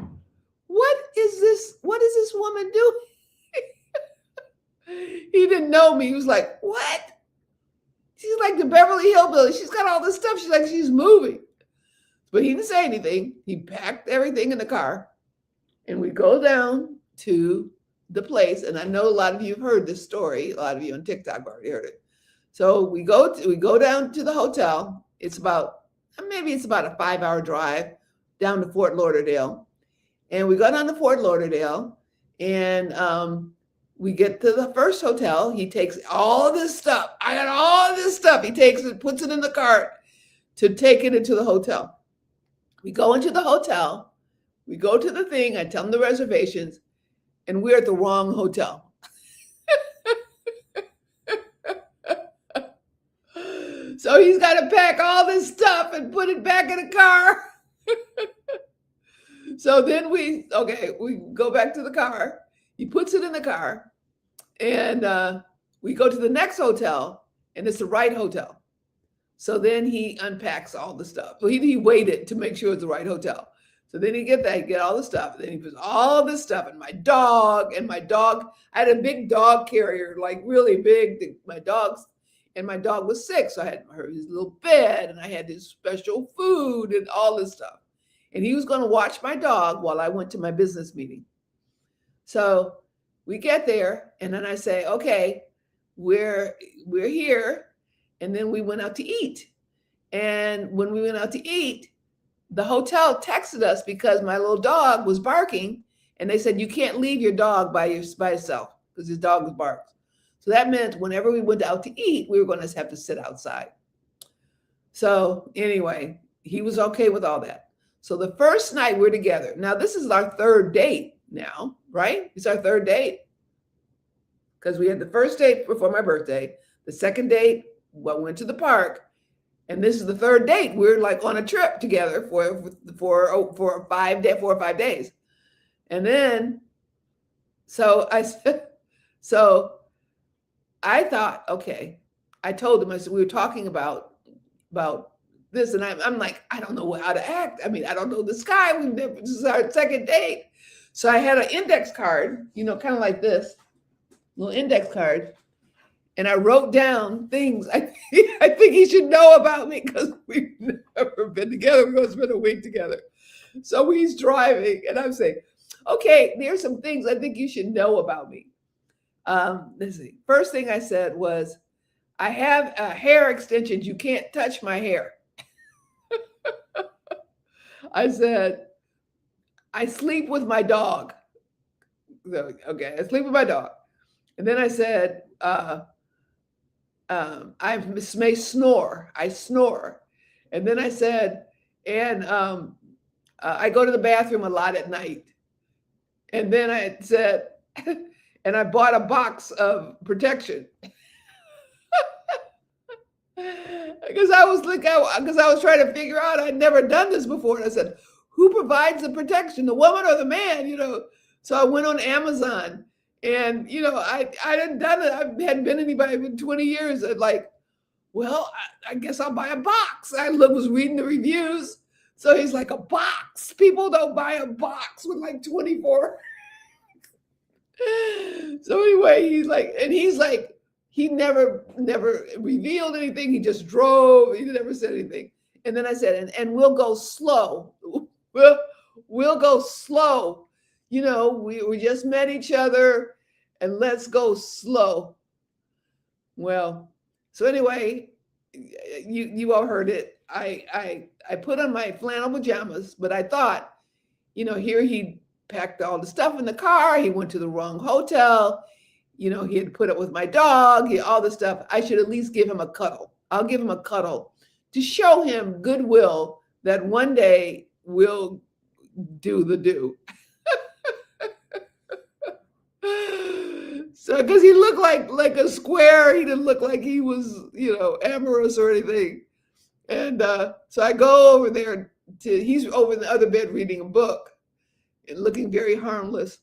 what is this? What is this woman doing? He didn't know me. He was like, what? She's like the Beverly Hillbillies. She's got all this stuff. She's like, she's moving. But he didn't say anything. He packed everything in the car and we go down to the place. And I know a lot of you have heard this story. A lot of you on TikTok have already heard it. So we go down to the hotel. Maybe it's about a 5-hour drive down to Fort Lauderdale. And we go down to Fort Lauderdale and we get to the first hotel. He takes all this stuff. I got all this stuff. He takes it, puts it in the cart to take it into the hotel. We go into the hotel, we go to the thing, I tell him the reservations, and we're at the wrong hotel. So he's got to pack all this stuff and put it back in the car. So then we go back to the car. He puts it in the car, and we go to the next hotel, and it's the right hotel. So then he unpacks all the stuff. Well, he waited to make sure it's the right hotel. So then he get all the stuff. And then he puts all this stuff and my dog, I had a big dog carrier, like really big. My dog was sick. So I had his little bed and I had this special food and all this stuff. And he was going to watch my dog while I went to my business meeting. So we get there and then I say, okay, we're here. And then we went out to eat. And when we went out to eat, the hotel texted us because my little dog was barking. And they said, you can't leave your dog by itself because his dog was barked. So that meant whenever we went out to eat, we were going to have to sit outside. So anyway, he was okay with all that. So the first night we're together. Now, this is our third date now, right? It's our third date. Because we had the first date before my birthday. The second date, went to the park, and this is the third date. We're like on a trip together for 4 or 5 days. And then, so I thought, okay, I told him, I said, we were talking about this. And I'm like, I don't know how to act. I mean, I don't know this guy. This is our second date. So I had an index card, kind of like this little index card. And I wrote down things I think he should know about me because we've never been together. We're going to spend a week together. So he's driving, and I'm saying, okay, there's some things I think you should know about me. Let's see. First thing I said was, I have hair extensions. You can't touch my hair. I said, I sleep with my dog. So, okay, I sleep with my dog. And then I said, I may snore. I snore. And then I said, and I go to the bathroom a lot at night. And then I said, and I bought a box of protection. Because I was trying to figure out, I'd never done this before. And I said, who provides the protection, the woman or the man? So I went on Amazon, and I hadn't done it. I hadn't been anybody in 20 years. I'd like, well, I guess I'll buy a box. I was reading the reviews. So he's like, a box? People don't buy a box with like 24. So anyway, he's like, he never revealed anything. He just drove. He never said anything. And then I said, and we'll go slow. We'll go slow. We just met each other, and let's go slow. Well, so anyway, you all heard it. I put on my flannel pajamas, but I thought, here he packed all the stuff in the car. He went to the wrong hotel. He had put up with my dog, all the stuff. I should at least give him a cuddle. I'll give him a cuddle to show him goodwill that one day we'll do the do. So, because he looked like a square, he didn't look like he was, amorous or anything. And so I go over there he's over in the other bed reading a book and looking very harmless.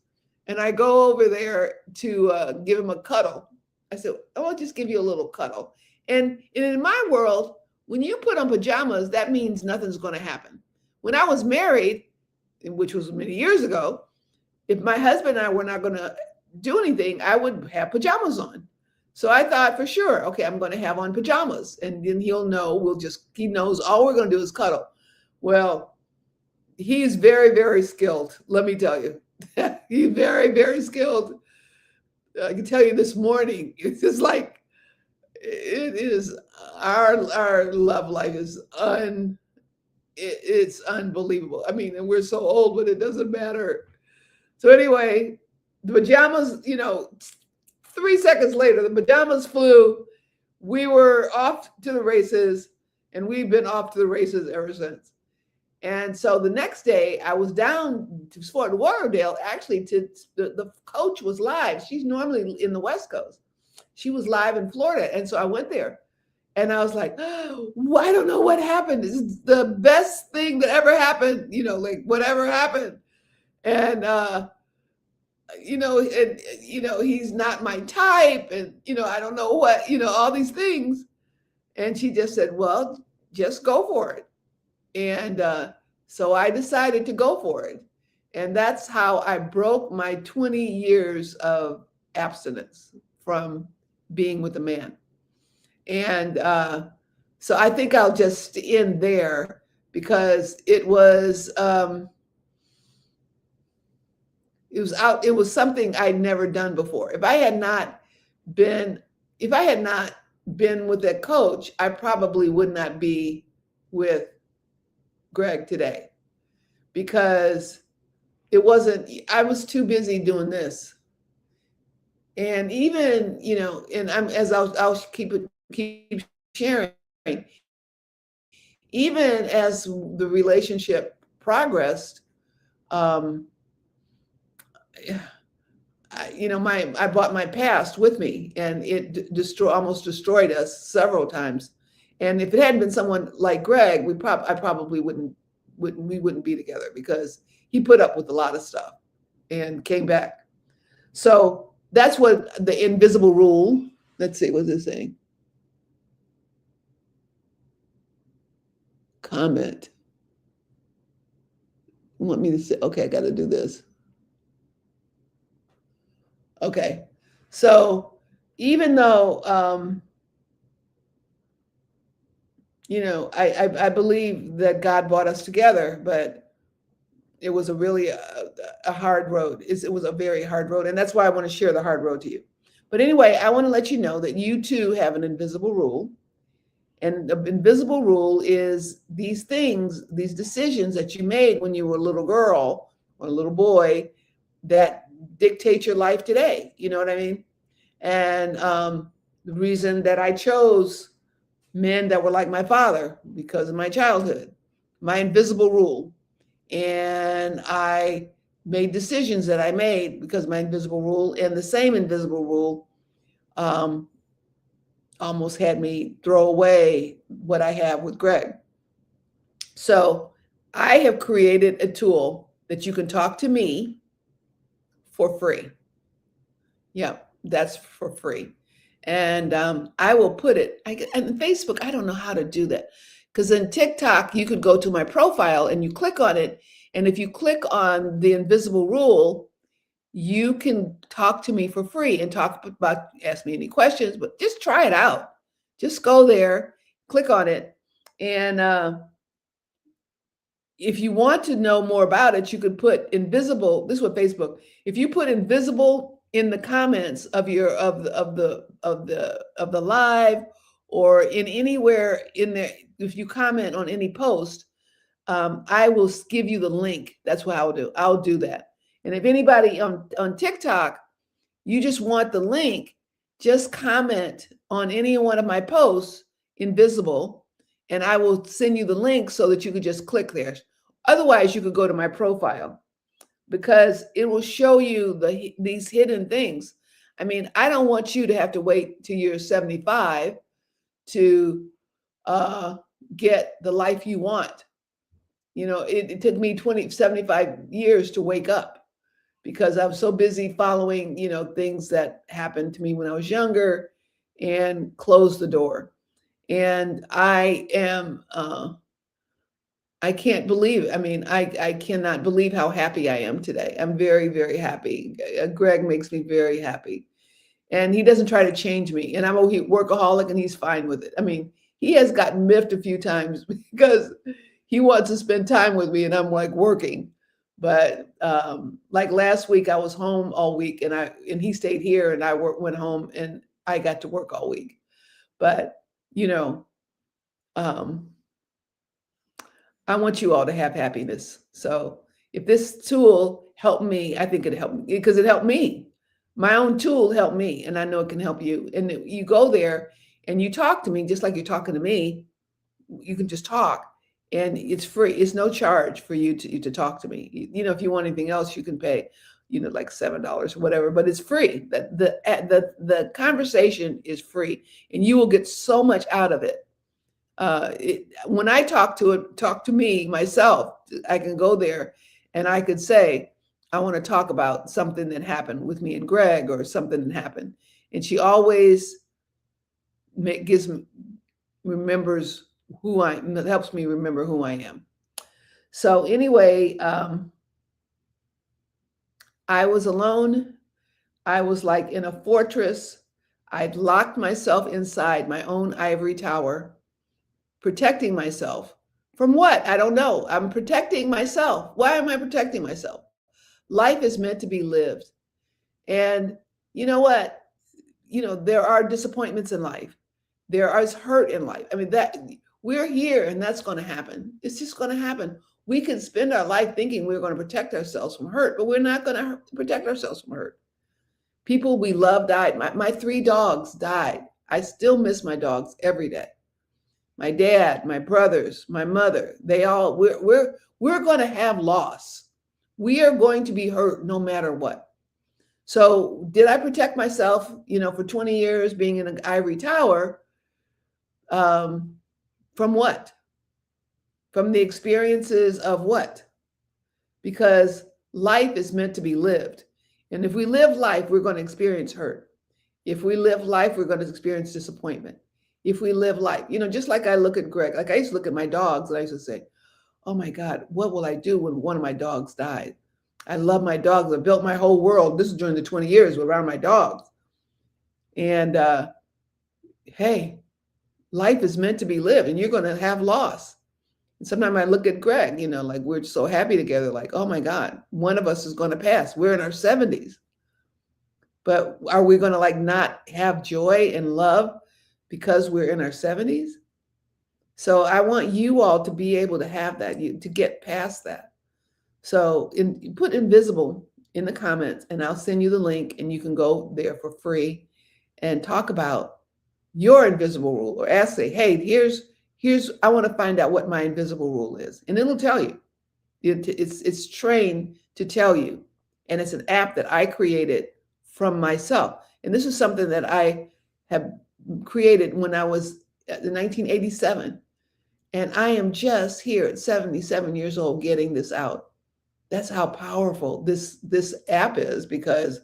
And I go over there to give him a cuddle. I said, oh, I'll just give you a little cuddle. And in my world, when you put on pajamas, that means nothing's going to happen. When I was married, which was many years ago, if my husband and I were not going to do anything, I would have pajamas on. So I thought for sure, okay, I'm going to have on pajamas, and then he'll know, he knows all we're going to do is cuddle. Well, he's very, very skilled. Let me tell you, he's very, very skilled. I can tell you this morning, it's just like, it is, our love life is it's unbelievable. I mean, and we're so old, but it doesn't matter. So anyway, the pajamas, 3 seconds later, the pajamas flew. We were off to the races, and we've been off to the races ever since. And so the next day, I was down to Fort Lauderdale. Actually, the coach was live. She's normally in the West Coast. She was live in Florida. And so I went there, and I was like, oh, I don't know what happened. This is the best thing that ever happened, like whatever happened. And, he's not my type, and, I don't know what, all these things. And she just said, well, just go for it. And so I decided to go for it. And that's how I broke my 20 years of abstinence from being with a man. And so I think I'll just end there, because it was something I'd never done before. If I had not been with that coach, I probably would not be with Greg today, because I was too busy doing this. And even, and I'll keep sharing, even as the relationship progressed, I brought my past with me, and it almost destroyed us several times. And if it hadn't been someone like Greg, I probably wouldn't be together, because he put up with a lot of stuff and came back. So that's what the invisible rule. Let's see, what's this saying? comment. You want me to say, okay, I got to do this. Okay. So even though, I believe that God brought us together, but it was a really a hard road. It was a very hard road. And that's why I want to share the hard road to you. But anyway, I want to let you know that you too have an invisible rule. And the invisible rule is these things, these decisions that you made when you were a little girl or a little boy that dictate your life today. You know what I mean? And the reason that I chose men that were like my father because of my childhood, my invisible rule. And I made decisions that I made because of my invisible rule, and the same invisible rule um, almost had me throw away what I have with Greg. So I have created a tool that you can talk to me for free. Yeah, that's for free. And I will put it, and Facebook, I don't know how to do that. Because in TikTok, you could go to my profile and you click on it. And if you click on the invisible rule, you can talk to me for free and talk about, ask me any questions, but just try it out. Just go there, click on it. And if you want to know more about it, you could put invisible. This is what Facebook. If you put invisible in the comments of your of the live or in anywhere in there, if you comment on any post, I will give you the link. That's what I'll do. I'll do that. And if anybody on TikTok, you just want the link, just comment on any one of my posts, invisible, and I will send you the link so that you could just click there. Otherwise, you could go to my profile because it will show you these hidden things. I mean, I don't want you to have to wait till you're 75 to get the life you want. It took me 75 years to wake up because I was so busy following, things that happened to me when I was younger and closed the door. And I can't believe, I cannot believe how happy I am today. I'm very, very happy. Greg makes me very happy. And he doesn't try to change me. And I'm a workaholic and he's fine with it. I mean, he has gotten miffed a few times because he wants to spend time with me and I'm like working. But like last week, I was home all week and he stayed here and I went home and I got to work all week. But, um, I want you all to have happiness. So if this tool helped me, I think it helped me because it helped me. My own tool helped me, and I know it can help you. And you go there and you talk to me just like you're talking to me. You can just talk, and it's free. It's no charge for you to talk to me. If you want anything else, you can pay, like $7 or whatever. But it's free. The conversation is free, and you will get so much out of it. When I talk to me myself, I can go there and I could say, I want to talk about something that happened with me and Greg or something that happened. And she always remembers helps me remember who I am. So anyway, I was alone. I was like in a fortress. I'd locked myself inside my own ivory tower, protecting myself from what? I don't know. I'm protecting myself. Why am I protecting myself? Life is meant to be lived. And you know what? There are disappointments in life. There is hurt in life. I mean, that we're here and that's going to happen. It's just going to happen. We can spend our life thinking we're going to protect ourselves from hurt, but we're not going to protect ourselves from hurt. People we love died. My 3 dogs died. I still miss my dogs every day. My dad, my brothers, my mother, we're going to have loss. We are going to be hurt no matter what. So did I protect myself, for 20 years being in an ivory tower? From what? From the experiences of what? Because life is meant to be lived. And if we live life, we're going to experience hurt. If we live life, we're going to experience disappointment. if we live life. Just like I look at Greg, like I used to look at my dogs and I used to say, oh my God, what will I do when one of my dogs dies? I love my dogs. I built my whole world. This is during the 20 years around my dogs. And hey, life is meant to be lived and you're going to have loss. And sometimes I look at Greg, like we're so happy together, like, oh my God, one of us is going to pass. We're in our 70s. But are we going to like not have joy and love because we're in our 70s? So I want you all to be able to have that, to get past that. So put invisible in the comments and I'll send you the link and you can go there for free and talk about your invisible rule, or ask, say, hey, here's I want to find out what my invisible rule is. And it'll tell you. It's trained to tell you. And it's an app that I created from myself. And this is something that I have created when I was in 1987. And I am just here at 77 years old getting this out. That's how powerful this app is, because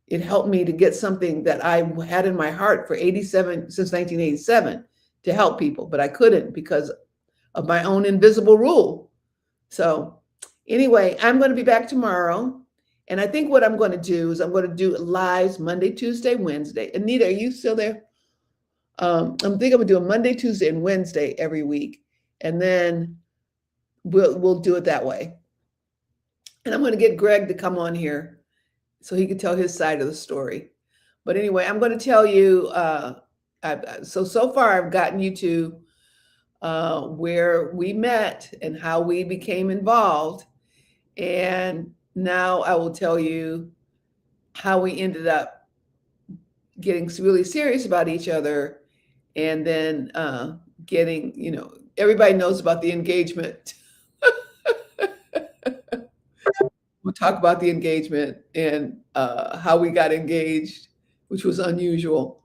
it helped me to get something that I had in my heart for 87 since 1987 to help people, but I couldn't because of my own invisible rule. So anyway, I'm going to be back tomorrow. And I think what I'm going to do is I'm going to do lives Monday, Tuesday, Wednesday. Anita, are you still there? I think I'm going to do a Monday, Tuesday, and Wednesday every week. And then we'll do it that way. And I'm going to get Greg to come on here so he can tell his side of the story. But anyway, I'm going to tell you, so far I've gotten you to where we met and how we became involved. And now I will tell you how we ended up getting really serious about each other. And then getting, everybody knows about the engagement. We'll talk about the engagement and how we got engaged, which was unusual.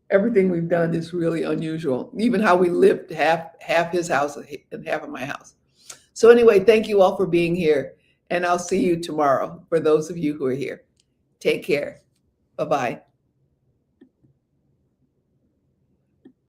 Everything we've done is really unusual. Even how we lived half his house and half of my house. So anyway, thank you all for being here. And I'll see you tomorrow for those of you who are here. Take care. Bye-bye.